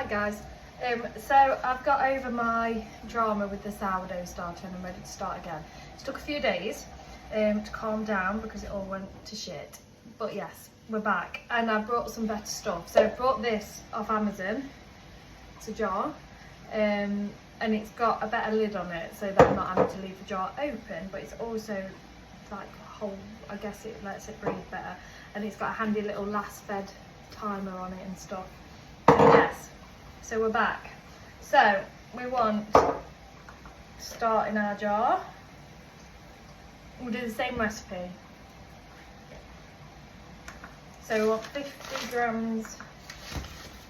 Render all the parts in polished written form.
Hi guys, so I've got over my drama with the sourdough starter and I'm ready to start again. It took a few days to calm down because it all went to shit, but yes, we're back and I brought some better stuff. So I brought this off Amazon. It's a jar and it's got a better lid on it so that I'm not having to leave the jar open, but it's also like a whole, I guess it lets it breathe better, and it's got a handy little last fed timer on it and stuff. So yes, so we're back. So we want to start in our jar. We'll do the same recipe. So we want 50 grams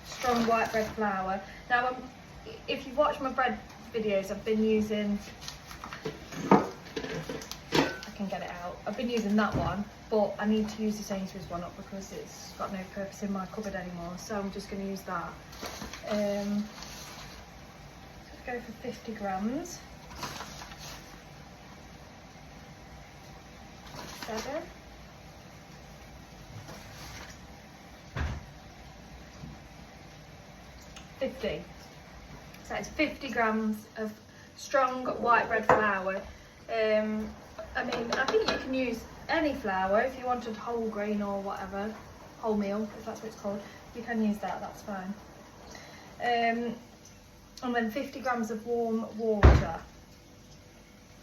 strong white bread flour. Now if you've watched my bread videos, I've been using, I can get it out, I've been using that one, but I need to use the Sainsbury's one up because it's got no purpose in my cupboard anymore, so I'm just going to use that. Let's go for 50 grams. 7. So it's 50 grams of strong white bread flour. I mean, I think you can use any flour if you wanted whole grain or whatever, wholemeal, if that's what it's called. You can use that, that's fine. And then 50 grams of warm water.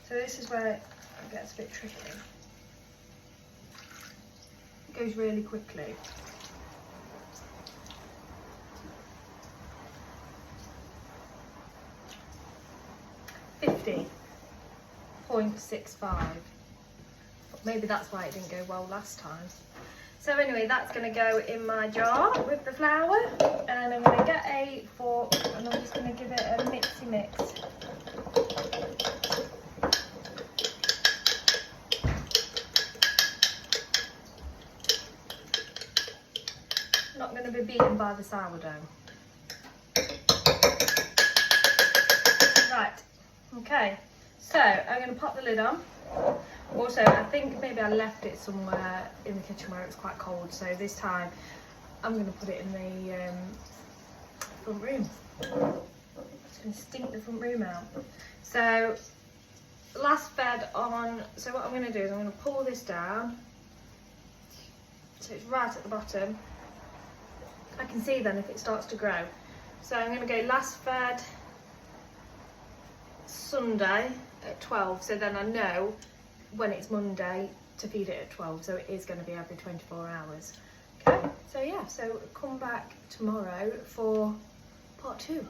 So this is where it gets a bit tricky. It goes really quickly. .65. Maybe that's why it didn't go well last time. So anyway, that's going to go in my jar with the flour, and I'm going to get a fork and I'm just going to give it a mixy mix. Not going to be beaten by the sourdough. Right, okay, so I'm going to pop the lid on. Also, I think maybe I left it somewhere in the kitchen where it was quite cold, so this time I'm going to put it in the front room. It's going to stink the front room out. So, last fed on, so what I'm going to do is I'm going to pull this down, so it's right at the bottom. I can see then if it starts to grow. So I'm going to go last fed Sunday at 12, so then I know when it's Monday to feed it at 12, so it is going to be every 24 hours. Okay, so yeah, so come back tomorrow for part 2.